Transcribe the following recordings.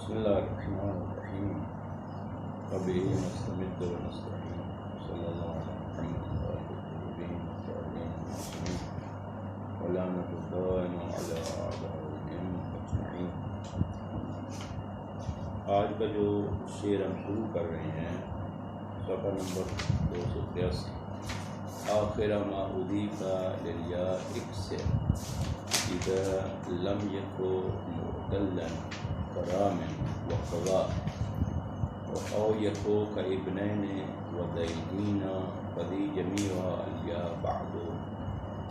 بسم الله الرحمن الرحيم وبه نستمد ونستعين صلى الله على محمد وآله الطيبين الطاهرين المسلمين ولعنة الدائم على أعدائهم أجمعين۔ آج کا جو شعر ہم شروع کر رہے ہیں صفحہ نمبر 283، آخر ما أضيف للياء اكسر إذا لم يكن معتلا كرام وقضاء أو يكون كابنين وزيدين فذي جميعها الياء بعد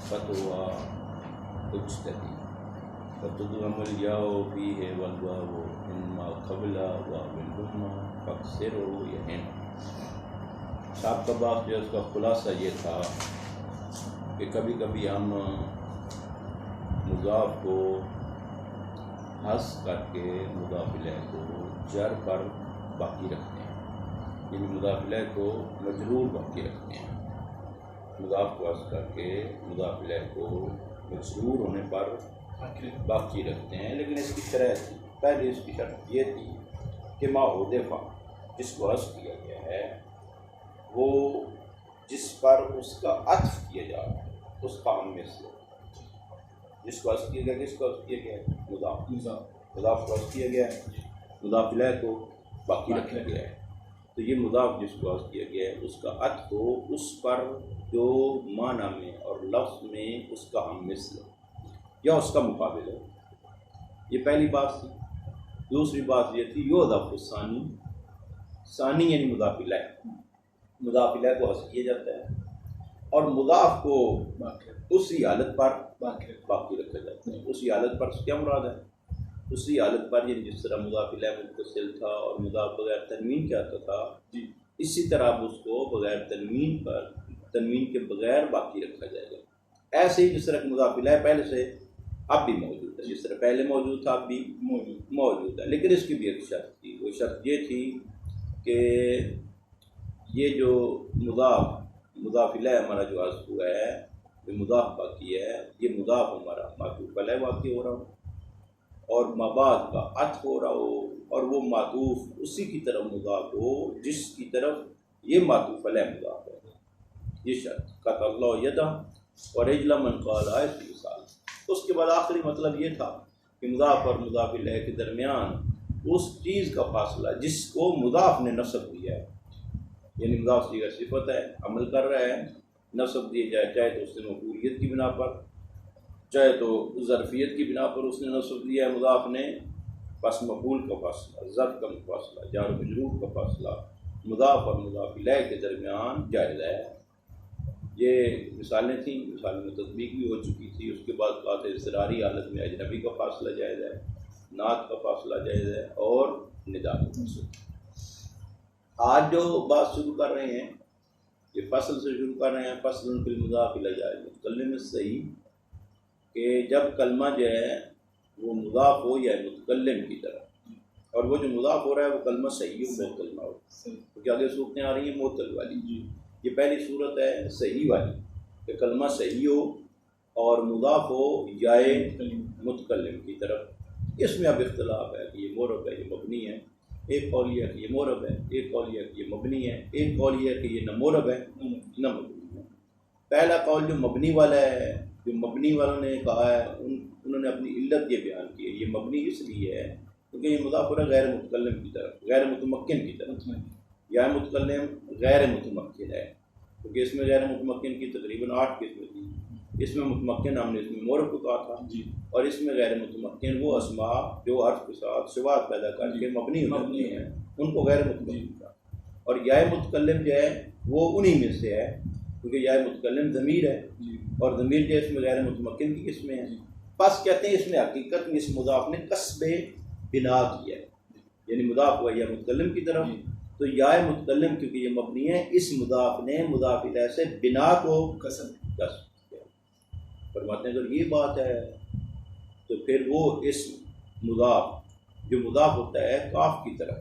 فتوى تجتدي فتضم الياء فيه والواو إما قبل وبالضم فاكسره يهم۔ سابقہ بات جو اس کا خلاصہ یہ تھا کہ کبھی کبھی ہم مضاف کو حذف کر کے مضاف الیہ کو جر پر باقی رکھتے ہیں، یعنی مضاف الیہ کو مجرور باقی رکھتے ہیں۔ مضاف کو حذف کر کے مضاف الیہ کو مجرور ہونے پر باقی رکھتے ہیں، لیکن اس کی شرح تھی، پہلے اس کی شرط یہ تھی کہ ما حذف جس کو حذف کیا گیا ہے وہ جس پر اس کا عطف کیا جا رہا ہے اس کام میں سے، جس کو حذف کیا گیا، کس کو حذف کیا گیا؟ مضاف کو حذف کیا گیا ہے، مضاف الیہ کو باقی رکھا گیا ہے۔ تو یہ مضاف جس کو حذف کیا گیا ہے اس کا عطف ہو اس پر جو معنی میں اور لفظ میں اس کا ہم مثل یا اس کا مقابل ہو، یہ پہلی بات تھی۔ دوسری بات یہ تھی یحذف الثانی، ثانی یعنی مضاف الیہ، مضاف الیہ کو حذف کیا جاتا ہے اور مضاف کو اسی حالت پر باقی رکھا جاتا ہے۔ اسی حالت پر کیا مراد ہے؟ اسی حالت پر یعنی جس طرح مضاف الیہ متصل تھا اور مضاف بغیر تنوین کیا آتا تھا، اسی طرح اب اس کو بغیر تنوین کے بغیر باقی رکھا جائے گا۔ ایسے ہی جس طرح مضاف الیہ پہلے سے اب بھی موجود ہے، جس طرح پہلے موجود تھا اب بھی موجود ہے، لیکن اس کی بھی ایک شرط تھی۔ وہ شرط یہ تھی کہ یہ جو مضاف الیہ ہمارا جو حذف ہوا ہے، جو مضاف باقی ہے، یہ مضاف ہمارا معطوف علیہ واقع ہو رہا ہو اور مبعد کا عطف ہو رہا ہو، اور وہ معطوف اسی کی طرف مضاف ہو جس کی طرف یہ معطوف علیہ مضاف ہے۔ یہ شرط قطع اللہ یدہ اور رجلا من قال ہے اس کی مثال۔ اس کے بعد آخری مطلب یہ تھا کہ مضاف اور مضاف الیہ کے درمیان اس چیز کا فاصلہ جس کو مضاف نے نصب دیا ہے، یعنی مضاف صیغہ صفت ہے، عمل کر رہا ہے، نصب دیے جائے، چاہے تو اس نے مفعولیت کی بنا پر، چاہے تو ظرفیت کی بنا پر اس نے نصب دیا ہے مضاف نے، پس مفعول کا فاصلہ، ظرف کا فاصلہ، جار و مجرور کا فاصلہ مضاف اور مضاف الیہ کے درمیان جائز ہے۔ یہ مثالیں تھیں، مثال میں تطبیق بھی ہو چکی تھی۔ اس کے بعد بات ہے اضطراری حالت میں اجنبی کا فاصلہ جائز ہے، نعت کا فاصلہ جائز ہے اور ندا کا فاصلہ۔ آج جو بات شروع کر رہے ہیں یہ فصل سے شروع کر رہے ہیں، فصل فی المضاف الی جائز متکلم میں صحیح کہ جب کلمہ جو ہے وہ مضاف ہو یا متکلم کی طرف، اور وہ جو مضاف ہو رہا ہے وہ کلمہ صحیح ہو، معطل نہ ہو، کیونکہ آگے صورتیں آ رہی ہیں معطل والی۔ یہ پہلی صورت ہے صحیح والی کہ کلمہ صحیح ہو اور مضاف ہو یا متکلم کی طرف۔ اس میں اب اختلاف ہے کہ یہ معرب ہے، یہ مبنی ہے۔ ایک قول یہ ہے کہ یہ معرب ہے، ایک قول یہ ہے کہ یہ مبنی ہے، ایک قول یہ ہے کہ یہ نہ معرب ہے نہ مبنی ہے۔ پہلا قول جو مبنی والا ہے، جو مبنی والوں نے کہا ہے، انہوں نے اپنی علت یہ بیان کی ہے، یہ مبنی اس لیے ہے کیونکہ یہ مضاف ہے غیر متکلم کی طرف، غیر متمکن کی طرف، یا متکلم غیر متمکن ہے، کیونکہ اس میں غیر متمکن کی تقریباً 8 قسمیں تھیں۔ اس میں متمکن ہم نے اس میں معرب کو کہا تھا، اور اس میں غیر متمکن وہ اسماء جو حرف کے ساتھ صفات پیدا کر کے مبنی ہوتی ہیں ان کو غیر متمکن تھا۔ اور یا متکلم جو ہے وہ انہی میں سے ہے، کیونکہ یا متکلم ضمیر ہے اور ضمیر جو ہے اس میں غیر متمکن کی قسمیں ہیں۔ پس کہتے ہیں اس نے حقیقت میں اس مضاف نے قصب بنا کیا ہے، یعنی مضاف ہوا یا متکلم کی طرف، تو یا متکلم کیونکہ یہ مبنی ہے، اس مضاف نے مضاف الیہ سے بنا کو قصب کیا۔ فرماتے ہیں اگر یہ بات ہے تو پھر وہ اسم مضاف جو مضاف ہوتا ہے کاف کی طرف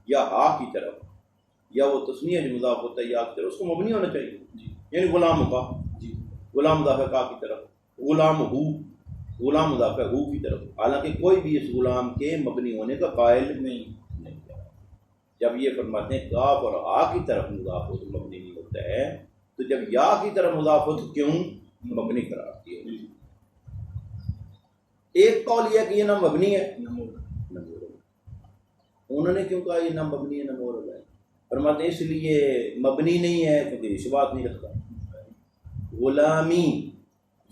یا ہا کی طرف، یا وہ تسنیہ جو مضاف ہوتا ہے یا کی طرف، اس کو مبنی ہونا چاہیے، یعنی غلام کا، غلام مضاف کا کی طرف، غلام ہو غلام مضاف ہے ہو کی طرف، حالانکہ کوئی بھی اس غلام کے مبنی ہونے کا قائل نہیں ہے۔ جب یہ فرماتے ہیں کاف اور آ کی طرف مضاف ہو تو مبنی نہیں ہوتا ہے، تو جب یا کی طرف مضاف ہو تو کیوں مبنی قرار دیا؟ ایک قول یہ کہ یہ نہ مبنی ہے نہ مورب۔ انہوں نے کیوں کہا یہ نہ مبنی ہے نہ مورب ہے؟ فرماتے ہیں اس لیے مبنی نہیں ہے کیونکہ شبات نہیں رکھتا۔ غلامی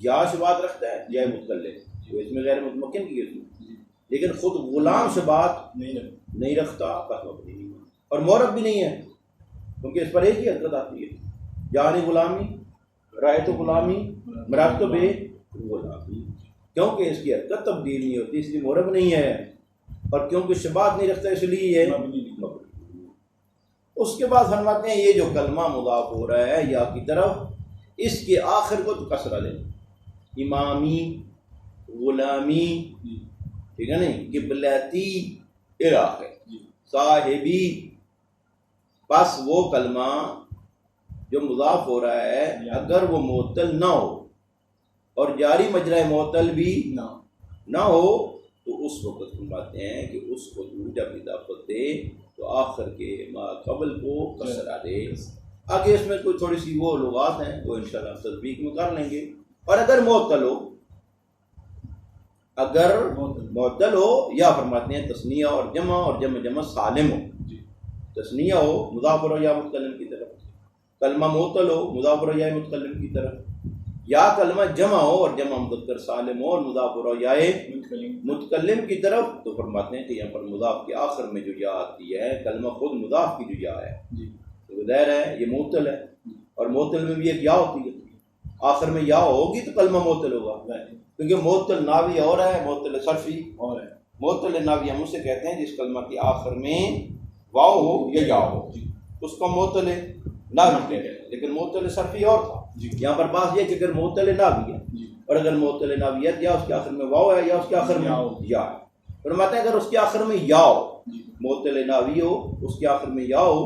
یا شبات رکھتا ہے یا متکلم، جو اس میں غیر متمکن کی اس میں، لیکن خود غلام شبات نہیں رکھتا، بس مبنی نہیں ہے، اور مورب بھی نہیں ہے کیونکہ اس پر ایک ہی حرکت آتی ہے، یعنی غلامی، رائے تو غلامی، مراد تو بے غلامی، کیونکہ اس کی حرکت تبدیل نہیں ہوتی اس لیے مورب نہیں ہے، اور کیونکہ شبات نہیں رکھتا اس لیے یہ مبنی۔ اس کے بعد فرماتے ہیں یہ جو کلمہ مضاف ہو رہا ہے یا کی طرف، اس کے آخر کو تو کسرہ دیں، امامی، غلامی، ٹھیک ہے نہیں، قبلتی عراق ہے، صاحبی، بس وہ کلمہ جو مضاف ہو رہا ہے اگر وہ معطل نہ ہو اور جاری مجرى معطل بھی نہ ہو تو اس وقت فرماتے ہیں کہ اس کو جب اضافت دے تو آخر کے ما قبل کو کسرہ دے۔ آگے اس میں کوئی تھوڑی سی وہ لغات ہیں وہ انشاءاللہ تطبیق میں کر لیں گے۔ اور اگر معطل ہو، اگر معطل ہو یا فرماتے ہیں تثنیہ اور جمع جمع سالم ہو، تثنیہ ہو مضاف اور یا متکلم کی طرف، کلمہ معطل ہو مضاف اور یا متکلم کی طرف، یا کلمہ جمع ہو اور جمع مذکر سالم ہو اور مضاف اور یا متکلم کی طرف، تو فرماتے ہیں کہ یہاں پر مضاف کے آخر میں جو یا آتی ہے، کلمہ خود مضاف کی جو یا ہے تو ظاہر ہے یہ معطل ہے، اور معطل میں بھی ایک یا ہوتی ہے، آخر میں یا ہوگی تو کلمہ معطل ہوگا، کیونکہ معطل ناوی اور ہے معطل صرفی اور ہے۔ معطل ناوی ہم اسے کہتے ہیں جس کلمہ کے آخر میں واو ہو یا ہو، اس کو معطل ناوی کہتے ہیں، لیکن معطل صرفی اور تھا۔ یہاں پر بات یہ کہ اگر معطل ناوی ہے اور اگر معطل ناوی ہے یا اس کے آخر میں واو ہے یا اس کے آخر میں یا ہے، فرماتے ہیں اگر اس کے آخر میں یا ہو، معطل ناوی ہو اس کے آخر میں یا ہو،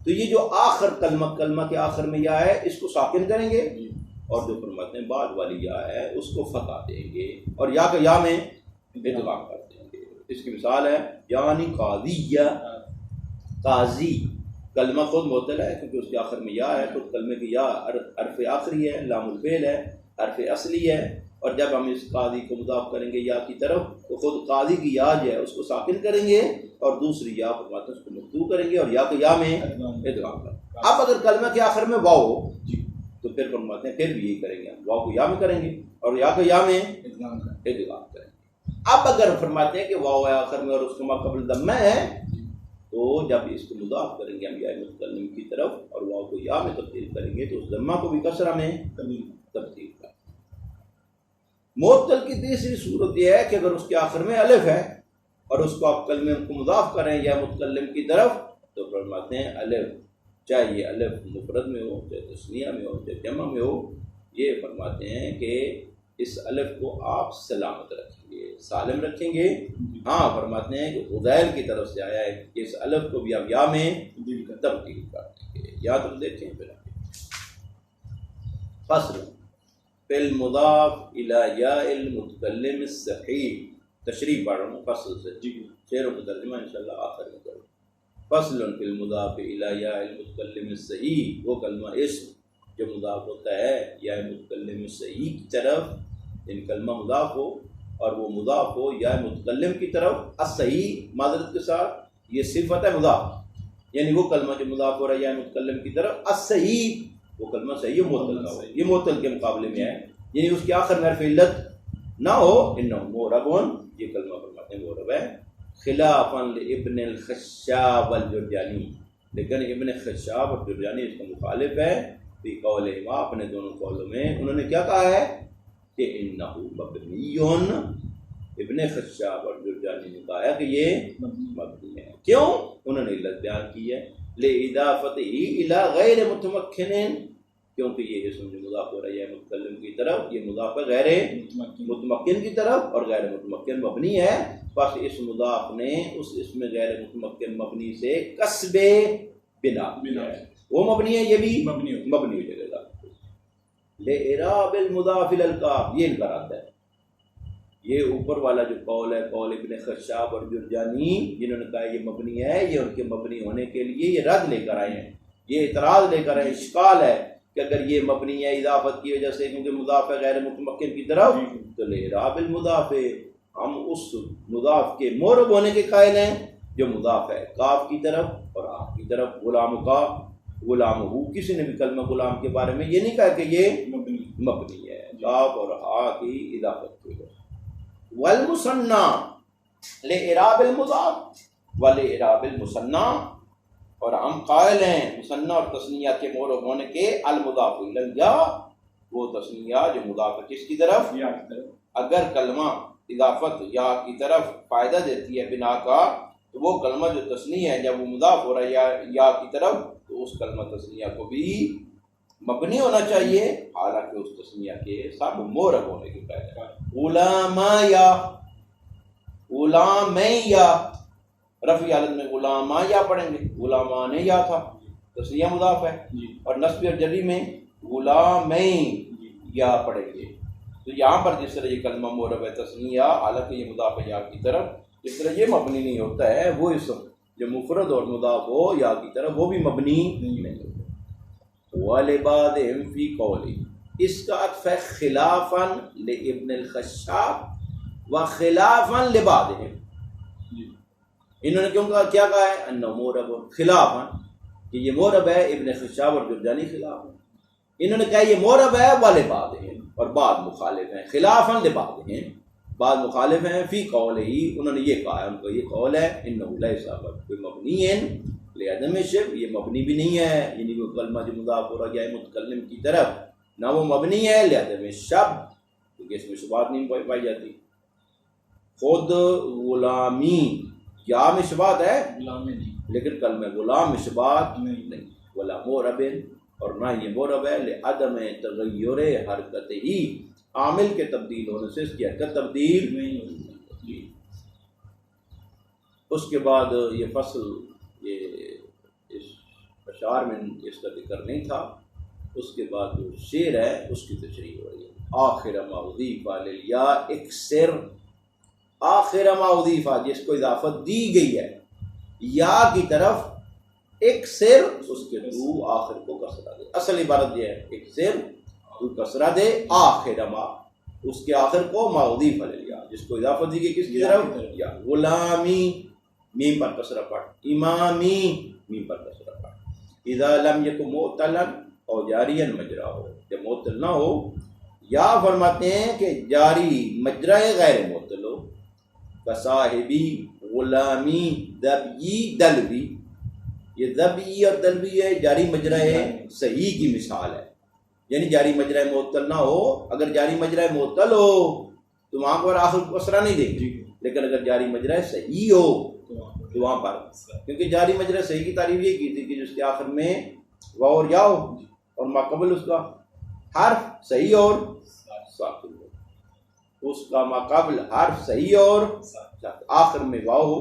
تو یہ جو آخر کلمہ کے آخر میں یا ہے اس کو ساکن کریں گے، اور جو فرماتے ہیں بعد والی یا ہے اس کو فتح دیں گے اور یا کا یا میں ادغام کر دیں گے۔ اس کی مثال ہے یعنی قاضیہ، قاضی، کلمہ خود معطل ہے کیونکہ اس کے آخر میں یا ہے، خود کلمے کی یا حرف آخری ہے، لام الفعل ہے، حرف اصلی ہے، اور جب ہم اس قاضی کو مضاف کریں گے یا کی طرف تو خود قاضی کی یا جو ہے اس کو ساکن کریں گے اور دوسری یا فرماتے ہیں اس کو مفتوح کریں گے اور یا کا یا میں ادغام کریں گے۔ اب اگر کلمہ کے آخر میں واو ہو تو پھر فرماتے ہیں پھر بھی یہی کریں گے، واو کو یا میں کریں گے اور یا کا یا میں ادغام کریں گے۔ اب اگر فرماتے ہیں کہ واو ہے آخر میں اور اس کے ما قبل ضمہ ہے، تو جب اس کو مضاف کریں گے ہم یا متکلم کی طرف اور واو کو یا میں تبدیل کریں گے تو اس ضمہ کو بھی کسرہ میں تبدیل کریں گے۔ معطل کی تیسری صورت یہ ہے کہ اگر اس کے آخر میں الف ہے اور اس کو آپ کلمے کو مضاف کریں یا متکلم کی طرف تو فرماتے ہیں الف، چاہے یہ الف مفرد میں ہو چاہے تثنیہ میں ہو چاہے جمع میں ہو، یہ فرماتے ہیں کہ اس الف کو آپ سلامت رکھیں گے، سالم رکھیں گے۔ ہاں فرماتے ہیں کہ غدیر کی طرف سے آیا ہے کہ اس الف کو بھی آپ یا میں تبدیل کر دیں گے۔ یا تم دیکھیں پھر فصل فی المضاف الی یا المتکلم الصحیح، تشریح پڑھ رہا ہوں فصل سے، شعروں کا ترجمہ انشاءاللہ آخر میں کروں۔ فصل فی المضاف الی یا المتکلم الصحیح، وہ کلمہ اسم جو مضاف ہوتا ہے یا متکلم الصحیح کی طرف، ان کلمہ مضاف ہو اور وہ مضاف ہو یا متکلم کی طرف، الصحیح معذرت کے ساتھ یہ صفت ہے مضاف، یعنی وہ کلمہ جو مضاف ہو رہا ہے یا متکلم کی طرف، الصحیح وہ کلمہ صحیح معطل نہ ہو، یہ معطل کے مقابلے میں ہے، یعنی اس کے آخر میں حرف علت نہ ہو، انہ موربون، یہ کلمہ فرماتے ہیں مورب ہے، خلافاً لابن الخشاب والجرجانی، لیکن ابن خشاب اور جرجانی اس کا مخالف ہے، فی قولہما اپنے دونوں قولوں میں انہوں نے کیا کہا ہے کہ انہ مبنیون، ابن خشاب اور جرجانی نے کہا ہے کہ یہ مبنی ہے۔ کیوں؟ انہوں نے علت بیان کی ہے، لِإِضَافَتِهِ إِلَى غَيْرِ مُتَمَكِّنٍ، کیونکہ یہ اسم جو مضاف ہو رہا ہے متکلم کی طرف، یہ مضاف ہے غیر متمکن کی طرف، اور غیر متمکن مبنی ہے، پس اس مضاف نے اس اسم غیر متمکن مبنی سے کسب بنا ہے، وہ مبنی ہے، یہ بھی مبنی ہو جائے گا۔ لِإِعْرَابِ الْمُضَافِ إِلَى الْكَافِ، یہ ان کا رد ہے یہ اوپر والا جو قول ہے قول ابن خشاب اور جرجانی جنہوں نے کہا یہ مبنی ہے، یہ ان کے مبنی ہونے کے لیے یہ رد لے کر آئے ہیں، یہ اعتراض لے کر آئے، اشکال ہے کہ اگر یہ مبنی ہے اضافت کی وجہ سے کیونکہ مضاف ہے غیر متمکن کی طرف تو لإعراب المضاف، ہم اس مضاف کے مورب ہونے کے قائل ہیں جو مضاف ہے کاف کی طرف اور آپ کی طرف، غلام کا غلام ہو، کسی نے بھی کلمہ غلام کے بارے میں یہ نہیں کہا کہ یہ مبنی ہے کاف اور ہا کی اضافت کی وجہ سے۔ والمثنى لإعراب المضاف ولإعراب المثنى، اور ہم قائل ہیں مثنیٰ اور تثنیہ کے مورب ہونے کے المضاف الیہ، وہ تثنیہ جو مضاف ہے کس کی طرف، یا کی طرف، اگر کلمہ اضافت یا کی طرف فائدہ دیتی ہے بنا کا تو وہ کلمہ جو تثنیہ ہے جب وہ مضاف ہو رہا ہے یا کی طرف تو اس کلمہ تثنیہ کو بھی مبنی ہونا چاہیے، حالانکہ اس تثنیہ کے سب مورب ہونے کے قائل ہے۔ غلامایا، غلامیہ، رفع حالت میں غلامایا پڑھیں گے، غلامان یا تھا تثنیہ مضاف ہے، اور نصب اور جری میں غلامین یا پڑھیں گے۔ تو یہاں پر جس طرح یہ کلمہ مورب ہے تثنیہ حالانکہ یہ مضاف ہے یا کی طرف، جس طرح یہ مبنی نہیں ہوتا ہے وہ اسم جو مفرد اور مضاف ہو یا کی طرف وہ بھی مبنی نہیں ہوتا۔ وَلِبَعْضِهِمْ فِي قَوْلِهِ، اس کا عطف ہے خلافاً لابن الخشاب وخلافاً لبعضهم، انہوں نے کیا کہا ہے انه مورب خلافاً، کہ یہ مورب ہے ابن خشاب اور جرجانی خلاف ہے، انہوں نے کہا یہ مورب ہے وَلِبَعْضِهِمْ، اور بعض مخالف ہیں، خلافاً لبعضهم، بعض مخالف ہیں، فی قولہ انہوں نے یہ کہا ہے، ان کا یہ قول ہے انه ليس بمبنی لعدم شبہ، یہ مبنی بھی نہیں ہے، یعنی وہ کلمہ جو مضاف ہو رہا ہے متکلم کی طرف نہ وہ مبنی ہے لعدم شبہ، کیونکہ اس میں شبہات نہیں پائی جاتی۔ خود غلامی یا میں شبہات ہے لیکن کلمہ غلام میں شبہات نہیں، ولا مورب، اور نہ یہ مورب ہے لعدم تغیر حرکت ہی، عامل کے تبدیل ہونے سے اس کی حرکت تبدیل نہیں ہوتی۔ اس کے بعد یہ فصل یہ اس اشعار میں اس کا ذکر نہیں تھا، اس کے بعد جو شعر ہے اس کی تشریح ہو رہی ہے۔ آخر ما اضیف للیا اکثر، آخر ما اضیف جس کو اضافت دی گئی ہے یا کی طرف اکثر، اس کے تو آخر کو کسرہ دے، اصل عبارت یہ ہے اکثر تو کسرہ دے آخر ما، اس کے آخر کو ما اضیف للیا جس کو اضافت دی گئی کس کی طرف، یا غلامی میم پر کسرہ پڑھ، امامی میم پر کسرہ پڑھ، اذا لم یکن معتلا اور جاریا مجرا ہو، جب معتل نہ ہو، یا فرماتے ہیں کہ جاری مجرا غیر معتل ہو، کصاحبی غلامی دبی دلوی، یہ دبی اور دلوی ہے جاری مجرا صحیح کی مثال ہے، یعنی جاری مجرا معتل نہ ہو، اگر جاری مجرا معتل ہو تو وہاں پر آخر کو کسرہ نہیں دیں گے، لیکن اگر جاری مجرا صحیح ہو تو وہاں پر، کیونکہ جاری مجرا صحیح کی تعریف یہ کی تھی کہ جس کے آخر میں واو اور یا ہو اور ما قبل اس کا حرف صحیح اور ساکن ہو، اس کا ما قبل حرف صحیح اور آخر میں واو ہو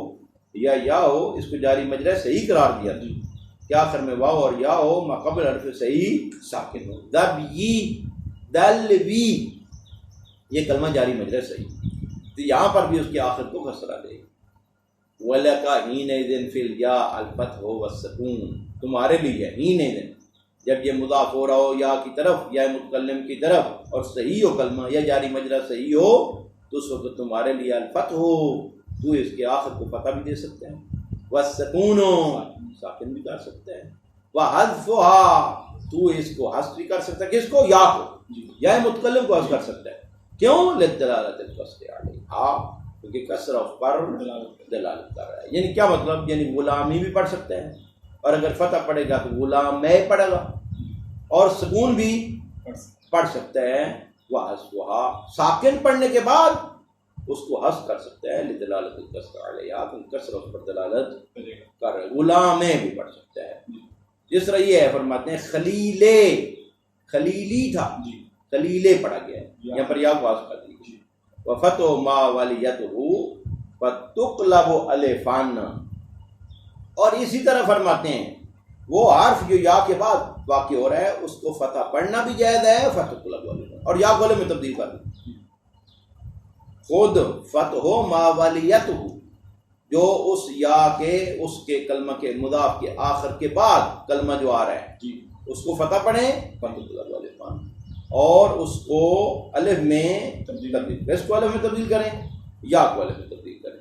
یا ہو، اس کو جاری مجرا صحیح قرار دیا تھا کہ آخر میں واو اور یا ہو، ما قبل حرف صحیح ساکن ہو۔ دبی دلوی یہ کلمہ جاری مجرا صحیح، تو یہاں پر بھی اس کے آخر کو کسرہ دے۔ وَلَكَ حِينَئِذٍ فِي الْيَاءِ الْفَتْحُ وَالسُّكُونُ، تمہارے لیے حِينَئِذٍ جب یہ مضاف ہو رہا ہو یا کی طرف یا متکلم کی طرف اور صحیح ہو کلمہ یا جاری مجرا صحیح ہو تو اس وقت تمہارے لیے الفتح ہو، تو اس کے آخر کو فتح بھی دے سکتے ہیں، وَالسُّكُونُ ساکن بھی کر سکتے ہیں، وَحَذْفُهَا تو اس کو حذف بھی کر سکتا ہے، کس کو، یا کو، یا متکلم کو حذف کر سکتا ہے، کیوں، لِلدَّلَالَةِ الْقَصْدِ عَلَيْهَا کیونکہ کسرہ اس پر دلالت کر رہا ہے، یعنی کیا مطلب، یعنی غلامی بھی پڑھ سکتے ہیں اور اگر فتح پڑھے گا تو غلام میں پڑھے گا، اور سکون بھی پڑھ سکتے ہیں، وَحَذْفُهَا ساکن پڑھنے کے بعد اس کو حذف کر سکتے ہیں، لِدَلَالَةِ الْقَصْدِ عَلَيْهَا کیونکہ کسرہ اس پر دلالت کر رہا ہے، غلام میں بھی پڑھ سکتے ہیں، جس طرح یہ ہے فرماتے ہیں خلیلے، خلیلی تھا خلیلے پڑھا گیا ہے، یہاں پر یا کو حذف کر دی، وَفَتْحُ مَا وَلِيَتُهُ فَتُقْلَبُ أَلِفًا، اور اسی طرح فرماتے ہیں وہ حرف جو یا کے بعد واقع ہو رہا ہے اس کو فتح پڑھنا بھی جائز ہے، فتح قلب والے اور یا گولے میں تبدیل کر دیں، خود فتح ما ولیتہ، جو اس یا کے اس کے کلمہ کے مضاف کے آخر کے بعد کلمہ جو آ رہا ہے جی اس کو فتح پڑھیں فتح الفان، اور اس کو الف میں تبدیل، اس کو الف میں تبدیل کریں یا کو الف میں تبدیل کریں.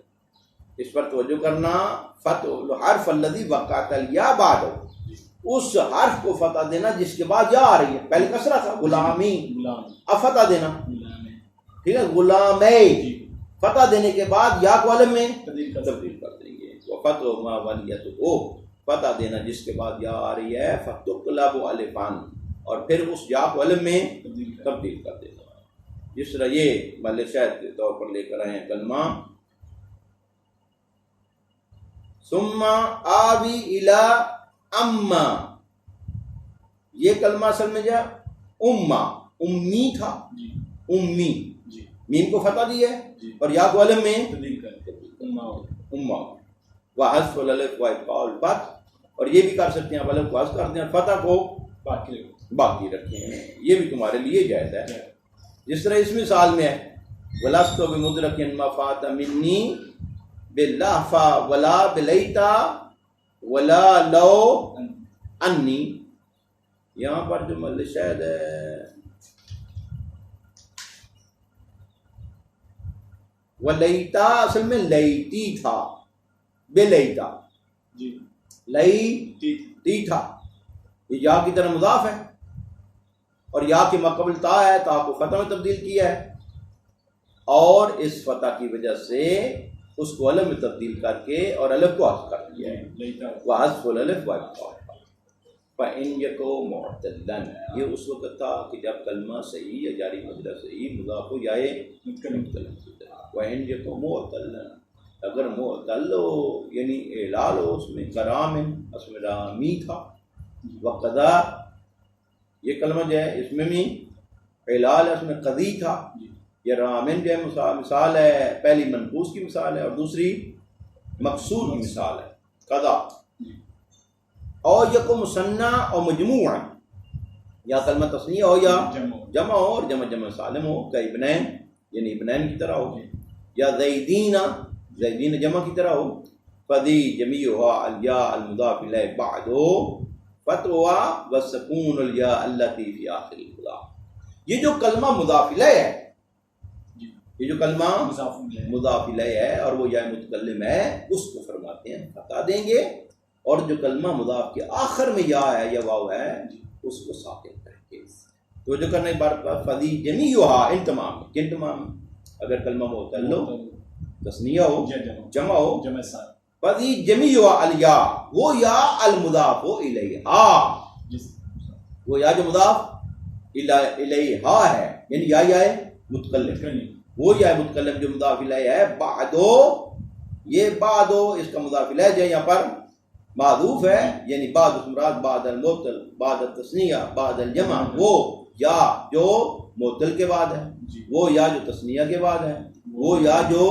اس پر توجہ کرنا. فتح الحرف الذی وقعت الیا بعد، اس حرف کو فتح دینا جس کے بعد یا آ رہی ہے. پہلے کسرہ تھا غلامی، اب فتح دینا، ٹھیک ہے، غلامی، فتح دینے کے بعد یا کو الف میں تبدیل کر دیں گے. فتح ما ولیتہ، فتح دینا جس کے بعد یا آ رہی ہے، فتقلب الفان، اور پھر اس یا کو الف میں تبدیل کر دینا. جس طرح یہ محل شاہد کے طور پر لے کر آئے ہیں کلمہ ثم آوی الی اما، یہ کلمہ اصل میں جو اما امی تھا، امی، میم کو فتح دی ہے اور یا کو الف میں اما، وحذف الالف وابقاء الفتح، اور یہ بھی کر سکتے ہیں آپ الف کو حذف کر دیں اور فتح کو باقی رکھیں، یہ بھی تمہارے لیے جائز ہے. جس طرح اس مثال میں ہے وَلَسْتُ بِمُدْرَكٍ مَا فَاتَ مِنِّي بِاللَّهْفَ وَلَا بِلَيْتَ وَلَا لَوْ أَنِّي، یہاں پر جو محل شاہد ہے وَلَيْتَ اصل میں لیتی تھا، بِلَيْتَ لیتی تھا، یہ یا کی طرح مضاف ہے اور یا کے مقابل تا ہے، تا کو فتح میں تبدیل کیا ہے، اور اس فتح کی وجہ سے اس کو الف میں تبدیل کر کے اور الف کو حذف کر دیا ہے. وحذف الالف وابقاء فإن يكن معتلا، یہ اس وقت تھا کہ جب کلمہ صحیح یا جاری مجرا صحیح مضاف ہو جائے متکلم. وإن يكن معتلا، اگر معتل ہو یعنی اعلال ہو اس میں، کرام اس میں رامی تھا، وقضا یہ کلمہ جو ہے اس میں بھی اعلال ہے، اس میں قضی تھا. یہ رامن جو ہے مثال ہے، پہلی منقوص کی مثال ہے اور دوسری مقصور کی مثال ہے قضا. اور یکو مثنی اور مجموع، یا کلمہ تثنیہ ہو یا جمع ہو، اور جمع سالم ہو، کہ ابنین یعنی ابنین کی طرح ہو، یا زیدین جمع کی طرح ہو. فدی جمیعھا الیاء المضاف الیہ بعد فتح والسکون الیاء التی فی آخر المضاف. یہ جو کلمہ مضاف الیہ ہے، یہ جو کلمہ مضاف الیہ ہے اور وہ یا متکلم ہے، اس کو فرماتے ہیں فتح دیں گے، اور جو کلمہ مضاف کے آخر میں یا ہے یا واو ہے اس کو ساکن کریں گے. تو جو کرنے کے بعد فدی جمیعھا، ان تمام کن تمام، اگر کلمہ معتل ہو، تثنیہ ہو، جمع ہو، فدی جمیعھا الیاء، وہ یا المضاف الیہا، وہ یا جو مضاف الیہا ہے یعنی یا متکلم، وہ یا متکلم جو مضاف الیہ ہے، بعدو، یہ بعدو اس کا مضاف الیہ جو یہاں پر معذوف ہے، یعنی بعد مراد بعد المعتل، بعد التثنیہ، بعد الجمع، وہ یا جو معتل کے بعد ہے، وہ یا جو تثنیہ کے بعد ہے، وہ یا جو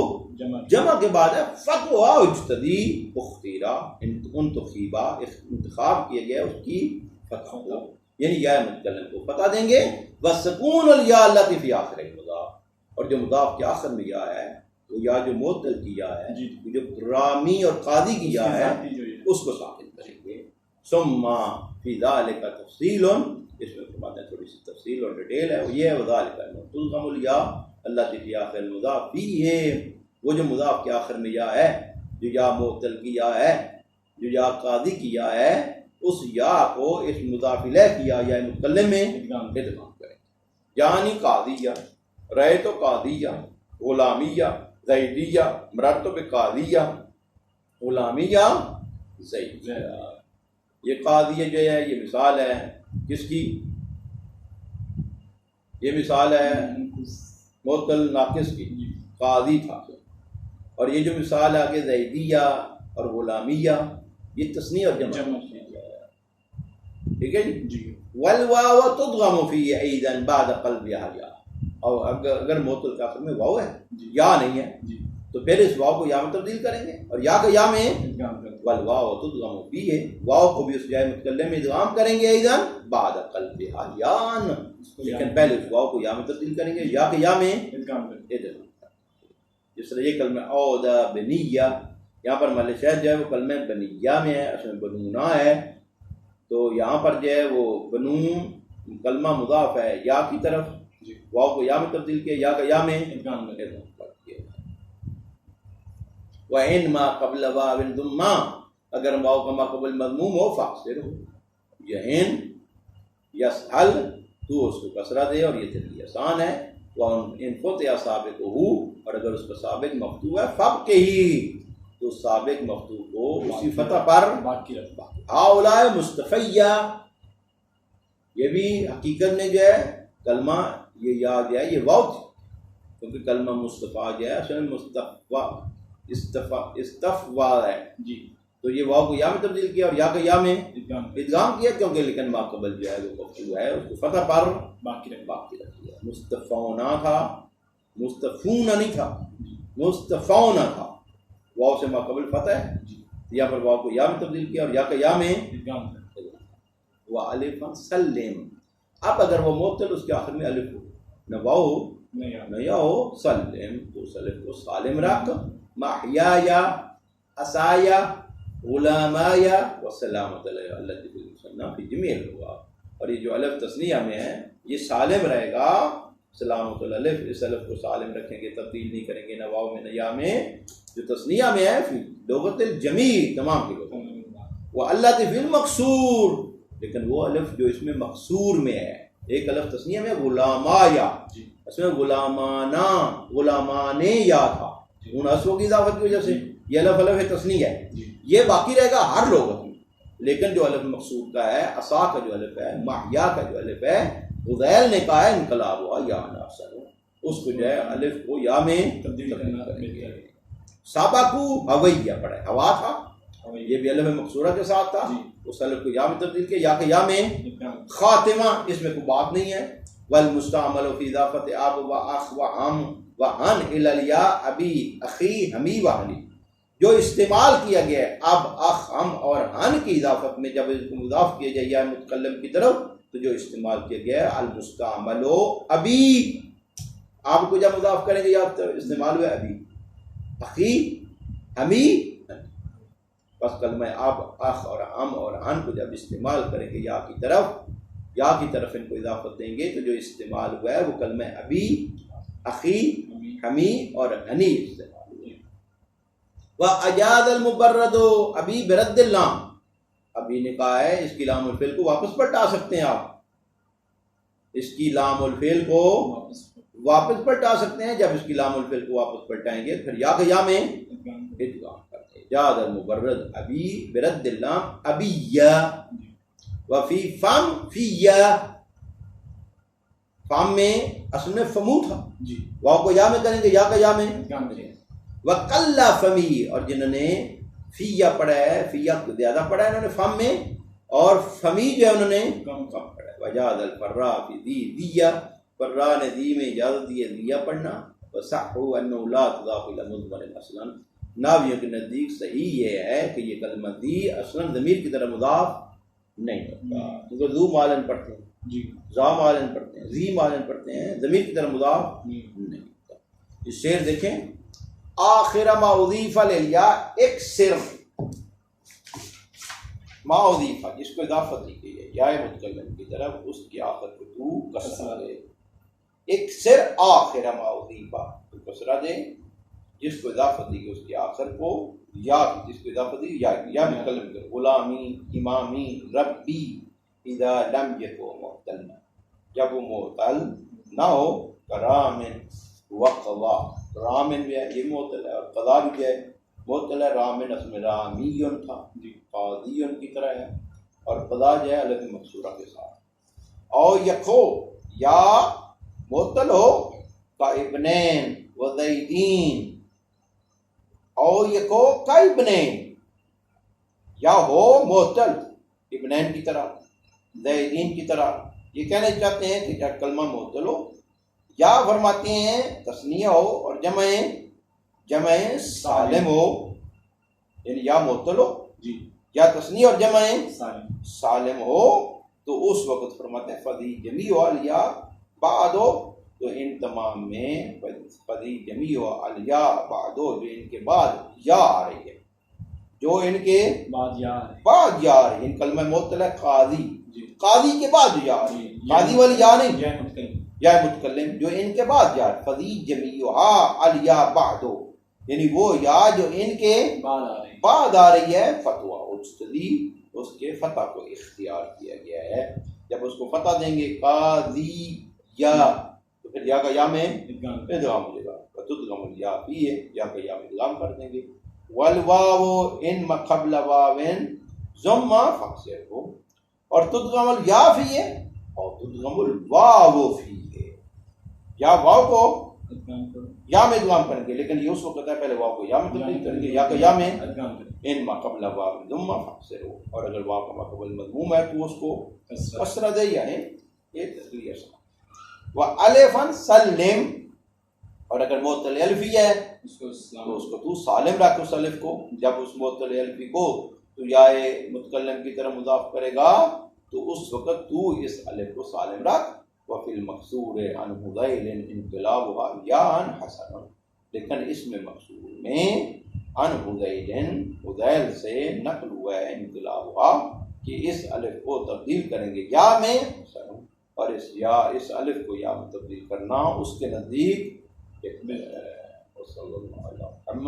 جمع کے بعد ہے. فتح اجتدی اختیرا، انتخیبہ انتخاب کیا گیا اس کی فتح کو، یعنی یا متکلم کو فتح دیں گے. والسکون الیاء التی فی آخر المضاف، اور جو مضاف کے آخر میں یا ہے وہ یا جو معتل کی یا ہے، جو رامی اور قاضی کی یا ہے اس کو ساکن کریں گے. ثم فی ذلک تفصیل، اس میں فرماتے ہیں تھوڑی سی تفصیل اور ڈیٹیل ہے، وہ یہ ہے وذالک تلزم الیاء التی فی آخر المضاف، بھی ہے وہ جو مضاف کے آخر میں یا ہے، جو یا معتل کی یا ہے، جو یا قاضی کی یا ہے، اس یا کو اس مضاف الیہ کی یا متکلم میں ادغام کریں. یعنی قاضیہ، رأیت قاضیہ، غلامیہ، زیدیہ، مررت بقاضیہ، غلامیہ، زیدیہ. یہ قاضیہ جو ہے یہ مثال ہے کس کی؟ یہ مثال ہے معتل ناقص کی، قاضی تھا. اور یہ جو مثال ہے کہ زیدیہ اور غلامیہ، یہ تثنیہ اور جمع، ٹھیک ہے جی. والواو تدغم فی ایضا بعد قلبها یا، اور اگر معتل کے آخر میں واو ہے یا نہیں ہے تو پھر اس واو کو یا میں تبدیل کریں گے، اور یا کا یا میں والواو تدغم فی ہے، واو کو بھی اس جائے متکلم میں ادغام کریں گے ایضا بعد قلبها یا، لیکن پہلے اس واو کو یا میں تبدیل کریں گے، یا کہ یا میں ادغام. جس طرح یہ کلمہ اودا بنیہ، یہاں پر محل شاہد جو ہے وہ کلمہ بنیہ میں ہے، اصل میں بنونا ہے، تو یہاں پر جو ہے وہ بنون کلمہ مضاف ہے یا کی طرف، واو کو یا میں تبدیل کیا، یا کا یا میں ادغام کیا۔ وَإِن مَا قَبْلَ وَاوٍ ثُمَّ، اگر واو کا ما قبل مضموم ہو فاصل ہو، یہن یسہل تو اس کو کسرہ دے اور یہ تیری آسان ہے، وَإِن فُتِحَ سَابِقُهُ، اور اگر اس کا سابق مفتوح ہے فَبْقِهِ، تو سابق مفتوح کو اسی فتح پر باقی رکھا۔ ہؤلاء مصطفیہ، یہ بھی حقیقت میں جو ہے کلمہ یہ یا جو ہے یہ واو تھی، کیونکہ کلمہ مصطفیٰ جو ہے اصل میں مصطفیٰ استفوا ہے جی، تو یہ واو کو یا میں تبدیل کیا اور یا کا یا میں ادغام کیا، کیونکہ لیکن ما قبل جو ہے وہ مفتوح ہے، اس کو فتح پر باقی رکھ دیا۔ مصطفونا تھا، مصطفون نہیں تھا، مصطفونا تھا، واو سے ما قبل فتح ہے، یہاں پر واو کو یا میں تبدیل کیا اور یا کا یا میں ادغام کیا۔ وَأَلِفًا سَلِّمْ، اب اگر وہ معطل اس کے آخر میں الف ہو، نہ واو ہو نہ یا ہو، سلم، تو اس الف کو سالم رکھ، محیایا عصایا غلامایا وسلامۃ علیہ التی فی المثنى فی جمیع الألفاظ، اور یہ جو الف تثنیہ میں ہے یہ سالم رہے گا، سلامۃ الالف، اس الف کو سالم رکھیں گے، تبدیل نہیں کریں گے نہ واو میں نہ یا میں، جو تثنیہ میں ہے فی لغت الجمیع، تمام کی لغت، واللتی فی المکسور، لیکن وہ الف جو اس میں مقصور میں ہے، ایک الف تثنیہ میں غلامایا، اس میں غلامانا غلامانے یا تھا، ان اسو کی اضافت کی وجہ سے یہ الف تثنیہ ہے، یہ باقی رہے گا ہر لغت میں، لیکن جو الف مقصور کا ہے، عصا کا جو الف ہے، محیا کا جو الف ہے، غزیل نے کہا ہے انقلاب ہوا یا ناصر، اس کو جو ہے الف کو یا میں تبدیل کرنا ہے۔ سابقو ہویہ پڑھا، ہوا تھا، یہ بھی الف مقصورہ کے ساتھ تھا، اس الف کو یا میں تبدیل کیا، یا کہ یا میں خاتمہ، اس میں کوئی بات نہیں ہے۔ والمستعمل فی اضافت اب و اخ و ہم و ہن الی الیاء ابی اخی ہمی و ہنی، جو استعمال کیا گیا ہے اب اخ ہم اور ہن کی اضافت میں، جب اس کو مضاف کیا جائے یا متکلم کی طرف، تو جو استعمال کیا گیا ہے المستعمل ابی، آپ کو جب مضاف کریں گے یا استعمال ہوا ابی اخی ہمی، بس کلمہ اب اخ اور ہم اور ہن کو جب استعمال کریں گے یا کی طرف ان کو اضافت دیں گے، تو جو استعمال ہوا ہے وہ کلمہ ابی اخی ہمی اور ہنی استعمال ہوئے۔ وَأَجَادَ الْمُبَرَّدُ ابی برد اللام، ابھی نے کہا ہے اس کی لام الفعل کو واپس پلٹا سکتے ہیں آپ، اس کی لام الفعل کو واپس پلٹا سکتے ہیں، جب اس کی لام الفعل کو واپس پلٹائیں گے پھر یا کہ یا میں ادغام کرتے ہیں۔ جاد المبرد ابی برد اللام ابیہ، وفی فم فیہ، فم میں اصل میں فمو تھا، واو کو یا میں کریں گے یا کا یا میں، وکلا فمی، اور جنہوں نے فیہ پڑھا ہے، فیہ کو زیادہ پڑھا ہے انہوں نے فم میں، اور فمی جو ہے انہوں نے کم پڑھا ہے۔ وجاد الفرا فی دی دیہ، فرا نے دی میں اجازت دی ہے دیہ پڑھنا، وصحو انہ لا تضاف الی مضمر اصلا، ناویوں کے نزدیک صحیح یہ ہے کہ یہ کلمہ دی اصلا ضمیر کی طرح مضاف نہیں ہوتا، کیونکہ ذو مالن پڑھتے ہیں، ذا مالن پڑھتے ہیں، ذی مالن پڑھتے ہیں، ضمیر کی طرح مضاف نہیں ہوتا۔ اس شعر دیکھیں، آخر ما اضیف للیاء اکسر، ما اضیف جس کو اضافت دی گئی ہے یا متکلم کی طرف، اس کی آخر کو تو کسرہ دے، اکسر آخر ما اضیف، تو کسرہ دے، جس کو اضافت دی گئی اس کی آخر کو، یا جس کو اضافت دی یا متکلم کی، غلامی، امامی، ربی، اذا لم یکن معتل، جب وہ معتل نہ ہو، کرامن وقضا، رامن بھی ہے یہ معتل ہے، اور قضا بھی ہے معتل ہے، رامن اس میں رامیون تھا قاضیون کی طرح ہے، اور قضا جو ہے الف مقصورہ کے ساتھ، او یکو یا معتل ہو کا ابنین و زیدین، او یکو کا ابنین، یا ہو معتل ابنین کی طرح زیدین کی طرح، یہ کہنا چاہتے ہیں کہ جب کلمہ معتل ہو، یا فرماتے ہیں تثنیہ ہو اور جمع سالم ہو، یعنی یا معتل ہو یا تثنیہ اور جمع سالم ہو، تو اس وقت فرماتے ہیں فضی جمیع والیا بعد تو ان تمام میں فضی جمی و الیا بعدو جو ان کے بعد یا آ رہی ہے، جو ان کے بعد یا آ رہی ہے، ان کلمہ معطل ہے قاضی، قاضی کے بعد جو یا آ رہی ہے، قاضی والی یا نہیں، یا متکلم جو ان کے بعد یا فضی جمی و الیا بعدو، یعنی وہ یا جو ان کے بعد آ رہی ہے، فتویٰ اجتلی، اس کے فتح کو اختیار کیا گیا ہے۔ جب اس کو فتح دیں گے قاضی یا، تو پھر یا کا یا میں ادغام ہو جائے گا، فتدغم الیا فی ہے، یا کا یا میں ادغام کر دیں گے۔ والواو ان قبل واوین ضم فاکسر ہو، اور تدغم الیا فی ہے اور تدغم الواو فی ہے، یا واو کو یا میں ادغام کریں گے، لیکن یہ اس وقت ہے پہلے واو کو یا میں تبدیل کریں گے، یا کا یا میں ان ما قبل واو ضم فاکسر ہو، اور اگر واو کا ماقبل مضموم ہے تو اس کو کسرہ دے، یعنی یہ تسلیہ سنا۔ وَأَلِفًا سلم، اور اگر معطل الفی ہے تو اس کو تو سالم رکھ، اس الف کو، جب اس معطل الفی کو تو یا متکلم کی طرف مضاف کرے گا تو اس وقت تو اس الف کو سالم رکھ۔ وفی المقصور عن حذیل انقلابها یا عن حسن، لیکن اس میں مقصور میں عن حذیل سے نقل ہوا ہے انقلابها کہ اس الف کو تبدیل کریں گے یا میں حسن، اور اس الف کو یا میں تبدیل کرنا اس کے نزدیک ایک میں ہے۔ وصلی اللہ علیہ وسلم